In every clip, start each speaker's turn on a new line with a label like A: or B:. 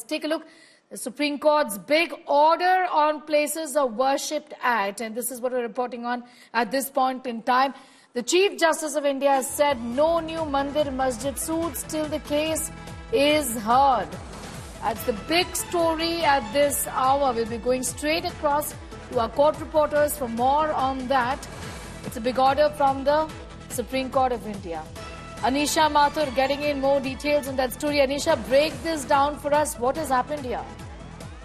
A: take a look. The Supreme Court's big order on Places of Worship Act, and this is what we're reporting on at this point in time. The Chief Justice of India has said no new Mandir Masjid suits till the case is heard. That's the big story at this hour. We'll be going straight across to our court reporters for more on that. It's a big order from the Supreme Court of India. Anisha Mathur getting in more details on that story. Anisha, break this down for us. What has happened here?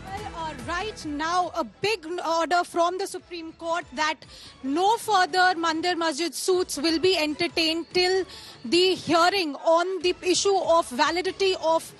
B: Well, right now, a big order from the Supreme Court that no further Mandir Masjid suits will be entertained till the hearing on the issue of validity of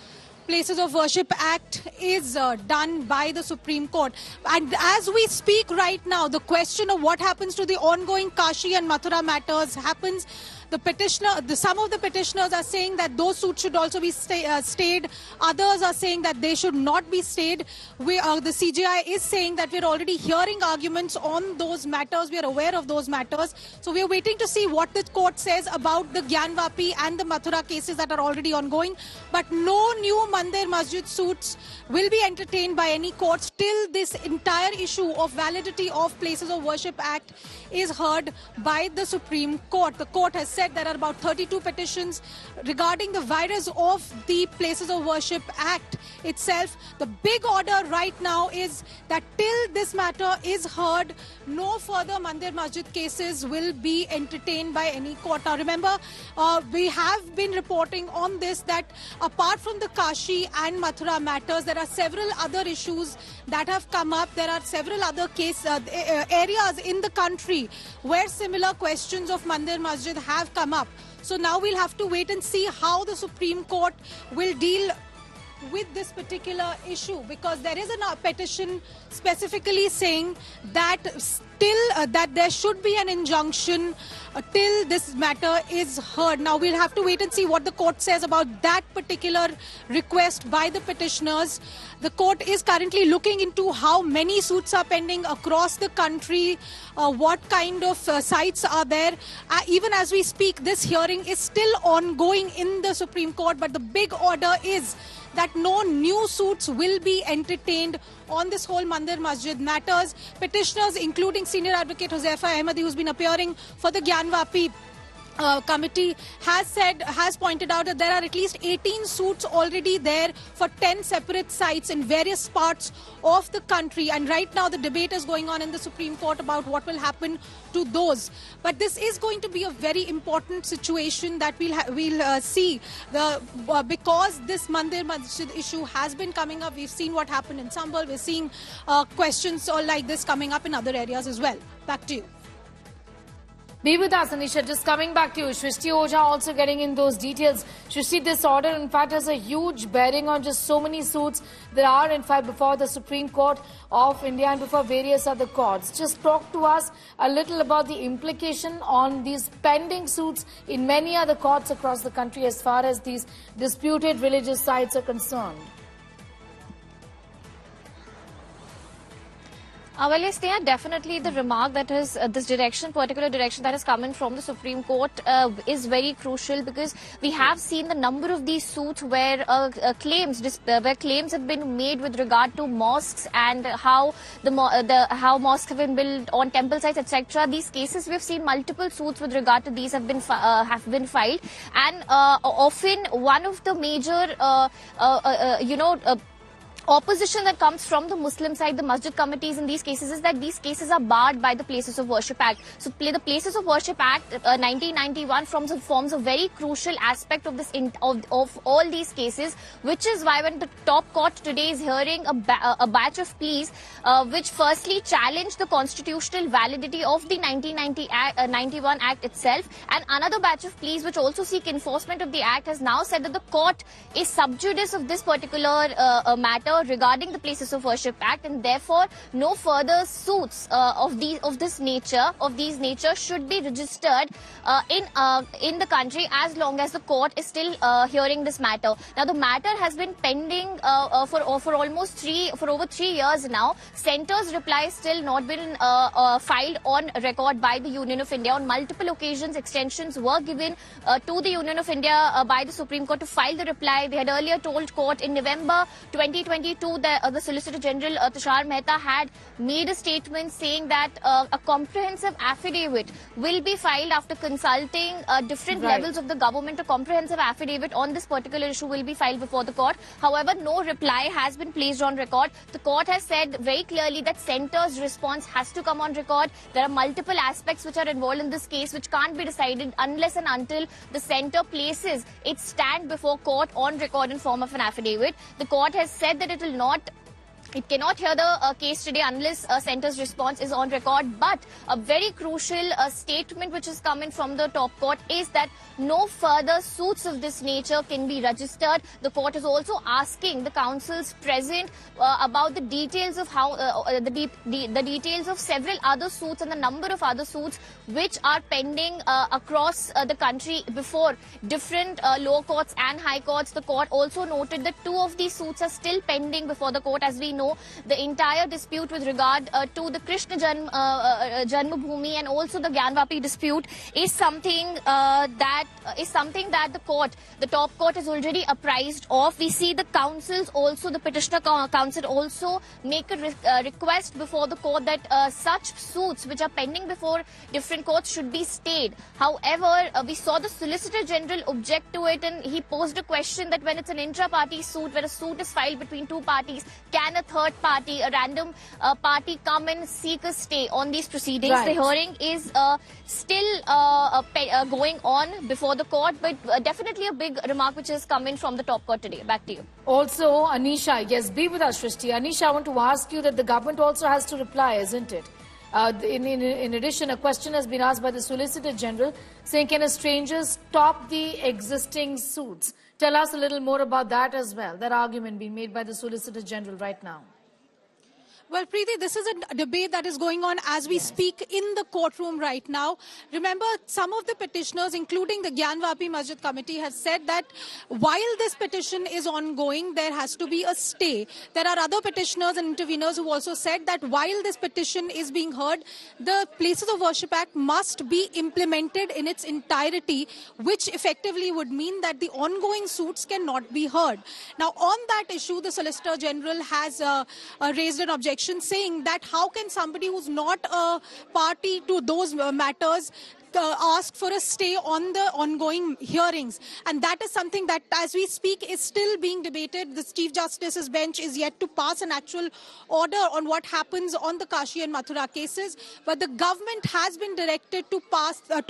B: Places of Worship Act is done by the Supreme Court. And as we speak right now, the question of what happens to the ongoing Kashi and Mathura matters happens. Some of the petitioners are saying that those suits should also be stayed. Others are saying that they should not be stayed. The CJI is saying that we're already hearing arguments on those matters. We are aware of those matters. So we are waiting to see what the court says about the Gyanvapi and the Mathura cases that are already ongoing. But no new Mandir Masjid suits will be entertained by any courts till this entire issue of validity of Places of Worship Act is heard by the Supreme Court. The court has said there are about 32 petitions regarding the virus of the Places of Worship Act itself. The big order right now is that till this matter is heard, no further Mandir Masjid cases will be entertained by any court. Now remember, we have been reporting on this that apart from the Kashi and Mathura matters, there are several other issues that have come up. There are several other areas in the country where similar questions of Mandir Masjid have come up. So now we'll have to wait and see how the Supreme Court will deal with this particular issue, because there is a petition specifically saying that still that there should be an injunction till this matter is heard. Now we'll have to wait and see what the court says about that particular request by the petitioners. The court is currently looking into how many suits are pending across the country, what kind of sites are there. Even as we speak, this hearing is still ongoing in the Supreme Court, but the big order is that no new suits will be entertained on this whole Mandir Masjid matters. Petitioners, including Senior Advocate Huzaifa Ahmadi, who's been appearing for the Gyanvapi committee, has pointed out that there are at least 18 suits already there for 10 separate sites in various parts of the country. And right now the debate is going on in the Supreme Court about what will happen to those. But this is going to be a very important situation that we'll see. Because this Mandir Masjid issue has been coming up. We've seen what happened in Sambal. We're seeing questions like this coming up in other areas as well. Back to you.
A: Be with us, Anisha. Just coming back to you. Shrishti Oja also getting in those details. Shrishti, this order, in fact, has a huge bearing on just so many suits that are, in fact, before the Supreme Court of India and before various other courts. Just talk to us a little about the implication on these pending suits in many other courts across the country as far as these disputed religious sites are concerned.
C: Well, yes, they are definitely the remark that is this particular direction that is coming from the Supreme Court is very crucial, because we have seen the number of these suits where claims have been made with regard to mosques and how mosques have been built on temple sites, etc. These cases we have seen multiple suits with regard to these have been filed, and often one of the major opposition that comes from the Muslim side, the masjid committees in these cases, is that these cases are barred by the Places of Worship Act. So the Places of Worship Act 1991 forms a very crucial aspect of this of all these cases, which is why when the top court today is hearing a batch of pleas which firstly challenge the constitutional validity of the 1991 Act itself, and another batch of pleas which also seek enforcement of the Act, has now said that the court is sub judice of this particular matter, matter regarding the Places of Worship Act, and therefore no further suits of these nature should be registered in the country as long as the court is still hearing this matter. Now, the matter has been pending for over 3 years now. Centre's reply has still not been filed on record by the Union of India. On multiple occasions, extensions were given to the Union of India by the Supreme Court to file the reply. They had earlier told court in November 2022 that the Solicitor General Tushar Mehta had made a statement saying that a comprehensive affidavit will be filed after consulting different levels of the government. A comprehensive affidavit on this particular issue will be filed before the court. However, no reply has been placed on record. The court has said very clearly that Centre's response has to come on record. There are multiple aspects which are involved in this case which can't be decided unless and until the Centre places its stand before court on record in form of an affidavit. The court has said that it cannot hear the case today unless Centre's response is on record. But a very crucial statement which is coming from the top court is that no further suits of this nature can be registered. The court is also asking the councils present about the details of how the details of several other suits and the number of other suits which are pending across the country before different lower courts and high courts. The court also noted that 2 of these suits are still pending before the court. As we know, the entire dispute with regard to the Krishna Janmabhoomi and also the Gyanvapi dispute is something that the top court is already apprised of. We see the councils also, the petitioner council also make a request before the court that such suits which are pending before different courts should be stayed. However, we saw the Solicitor General object to it, and he posed a question that when it's an intra-party suit, where a suit is filed between 2 parties, can a third party, a random party, come and seek a stay on these proceedings?
A: Right.
C: The hearing is still going on before the court, but definitely a big remark which is coming from the top court today. Back to you.
A: Also, Anisha, yes, be with us, Shrishti. Anisha, I want to ask you that the government also has to reply, isn't it? In addition, a question has been asked by the Solicitor General saying, can a stranger stop the existing suits? Tell us a little more about that as well, that argument being made by the Solicitor General right now.
B: Well, Preeti, this is a debate that is going on as we speak in the courtroom right now. Remember, some of the petitioners, including the Gyanvapi Masjid Committee, have said that while this petition is ongoing, there has to be a stay. There are other petitioners and interveners who also said that while this petition is being heard, the Places of Worship Act must be implemented in its entirety, which effectively would mean that the ongoing suits cannot be heard. Now, on that issue, the Solicitor General has raised an objection, saying that how can somebody who's not a party to those matters ask for a stay on the ongoing hearings. And that is something that, as we speak, is still being debated. The Chief Justice's bench is yet to pass an actual order on what happens on the Kashi and Mathura cases. But the government has been directed to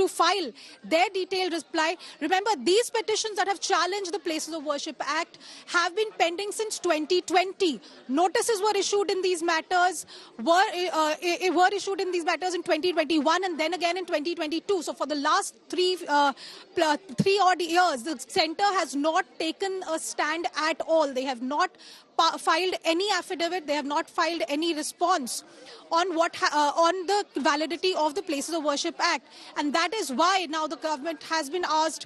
B: file their detailed reply. Remember, these petitions that have challenged the Places of Worship Act have been pending since 2020. Notices were issued in these matters, were issued in these matters in 2021 and then again in 2022. So for the last three odd years, the centre has not taken a stand at all. They have not filed any affidavit. They have not filed any response on on the validity of the Places of Worship Act. And that is why now the government has been asked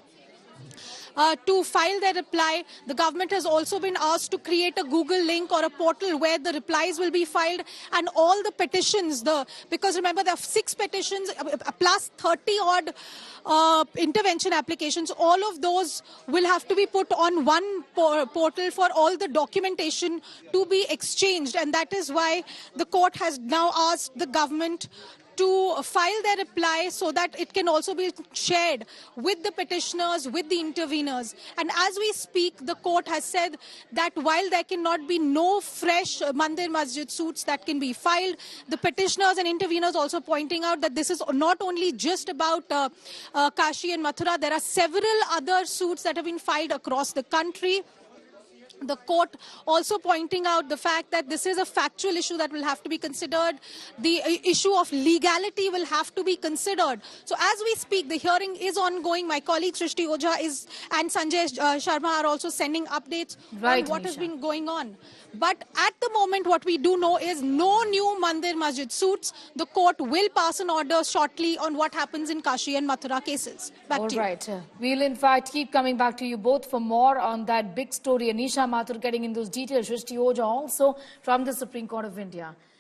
B: to file their reply. The government has also been asked to create a Google link or a portal where the replies will be filed, and all the petitions, because remember there are 6 petitions plus 30 odd intervention applications. All of those will have to be put on one portal for all the documentation to be exchanged, and that is why the court has now asked the government to file their reply so that it can also be shared with the petitioners, with the interveners. And as we speak, the court has said that while there cannot be no fresh Mandir Masjid suits that can be filed, the petitioners and interveners also pointing out that this is not only just about Kashi and Mathura. There are several other suits that have been filed across the country. The court also pointing out the fact that this is a factual issue that will have to be considered. The issue of legality will have to be considered. So as we speak, the hearing is ongoing. My colleague Srishti Ojha and Sanjay Sharma are also sending updates on what has been going on. But at the moment, what we do know is no new Mandir Masjid suits. The court will pass an order shortly on what happens in Kashi and Mathura cases. Back to you.
A: All right. We'll in fact keep coming back to you both for more on that big story. Anisha Mathur getting in those details. Srishti Ojha also from the Supreme Court of India.